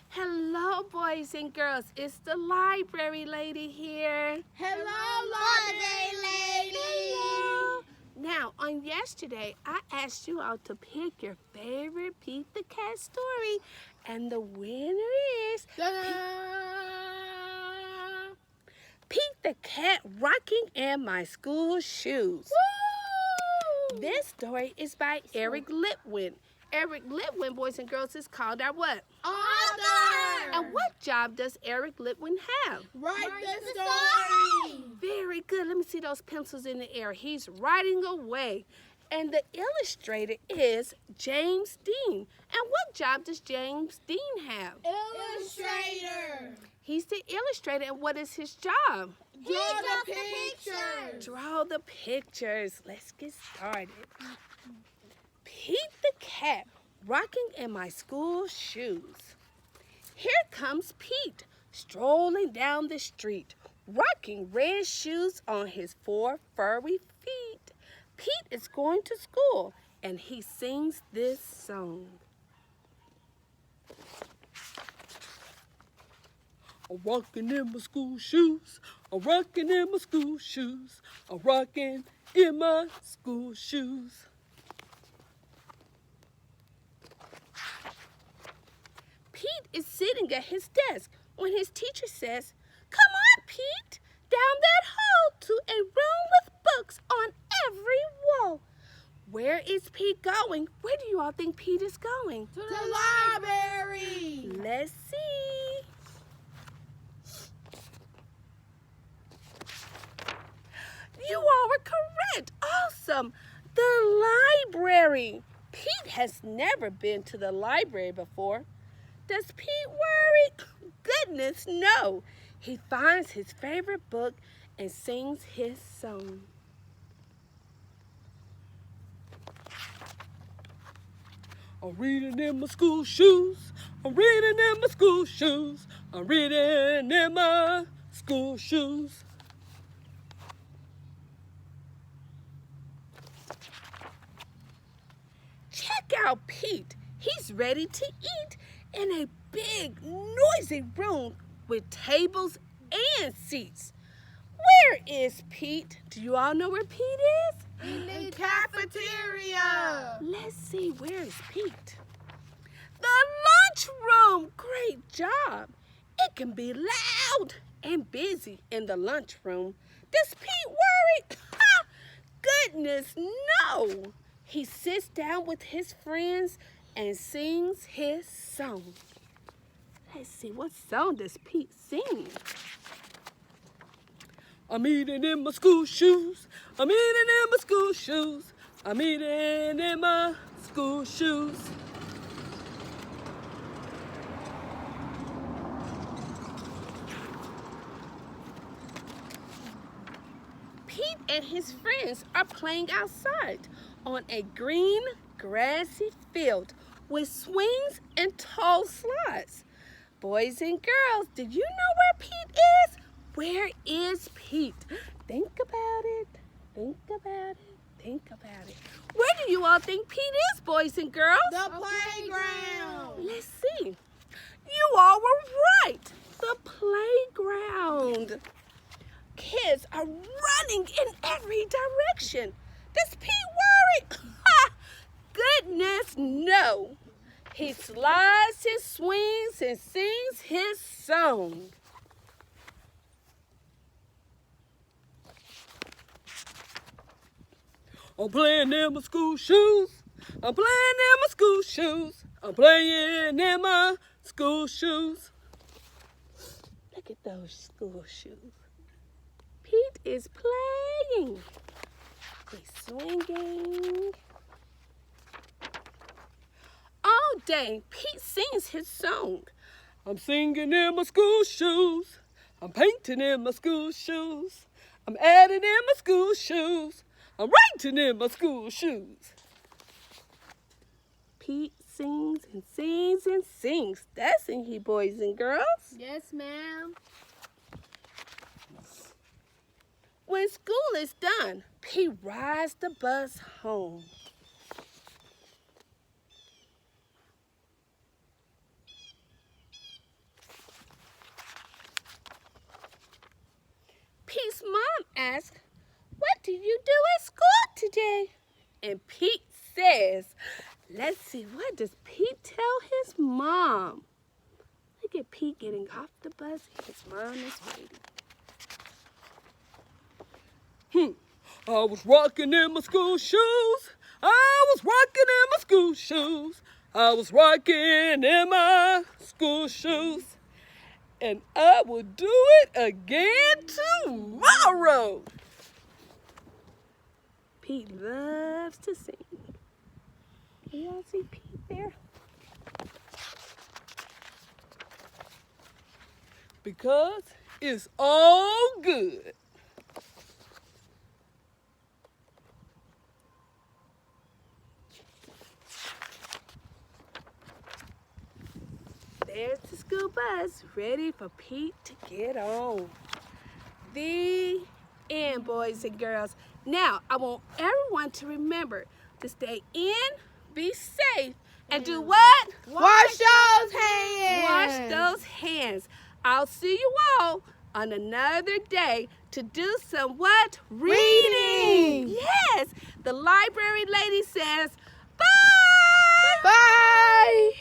Hello, boys and girls. It's the library lady here. Hello, library lady. Hello. Now, on yesterday, I asked you all to pick your favorite Pete the Cat story, and the winner is Pete the Cat Rocking in My School Shoes. Woo! This story is by Eric Litwin. Eric Litwin, boys and girls, is called our what? Author! And what job does Eric Litwin have? Write the story! Very good. Let me see those pencils in the air. He's writing away. And the illustrator is James Dean. And what job does James Dean have? Illustrator! He's the illustrator, and what is his job? Draw the pictures! Draw the pictures. Let's get started. Pete the Cat, rocking in my school shoes. Here comes Pete, strolling down the street, rocking red shoes on his 4 furry feet. Pete is going to school, and he sings this song. I'm rocking in my school shoes. I'm rocking in my school shoes. I'm rocking in my school shoes. Pete is sitting at his desk when his teacher says, "Come on, Pete, down that hall to a room with books on every wall." Where is Pete going? Where do you all think Pete is going? To the library! Let's see. You all were correct. Awesome. The library. Pete has never been to the library before. Does Pete worry? Goodness, no. He finds his favorite book and sings his song. I'm reading in my school shoes. I'm reading in my school shoes. I'm reading in my school shoes. Check out Pete. He's ready to eat in a big, noisy room with tables and seats. Where is Pete? Do you all know where Pete is? In the cafeteria! Let's see, where is Pete? The lunchroom! Great job! It can be loud and busy in the lunchroom. Does Pete worry? Ha! Goodness, no! He sits down with his friends and sings his song. Let's see, what song does Pete sing? I'm eating in my school shoes. I'm eating in my school shoes. I'm eating in my school shoes. Pete and his friends are playing outside on a green, grassy field with swings and tall slides. Boys and girls, did you know where Pete is? Where is Pete? Think about it. Think about it. Think about it. Where do you all think Pete is, boys and girls? The playground! Let's see. You all were right. The playground. Kids are running in every direction. Does Pete worry? Ha! Goodness, no. He slides and swings and sings his song. I'm playing in my school shoes. I'm playing in my school shoes. I'm playing in my school shoes. Look at those school shoes. Pete is playing. He's swinging. All day, Pete sings his song. I'm singing in my school shoes. I'm painting in my school shoes. I'm adding in my school shoes. I'm writing in my school shoes. Pete sings and sings and sings. That's in he, boys and girls. Yes, ma'am. When school is done, Pete rides the bus home. asks, "What do you do at school today?" And Pete says, let's see, what does Pete tell his mom? Look at Pete getting off the bus. His mom is waiting. I was rocking in my school shoes. I was rocking in my school shoes. I was rocking in my school shoes. And I will do it again tomorrow. Pete loves to sing. Can y'all see Pete there? Because it's all good. There's the school bus ready for Pete to get on. The end, boys and girls. Now, I want everyone to remember to stay in, be safe, and do what? Wash those hands. Wash those hands. I'll see you all on another day to do some what? Reading. Yes. The library lady says, bye. Bye.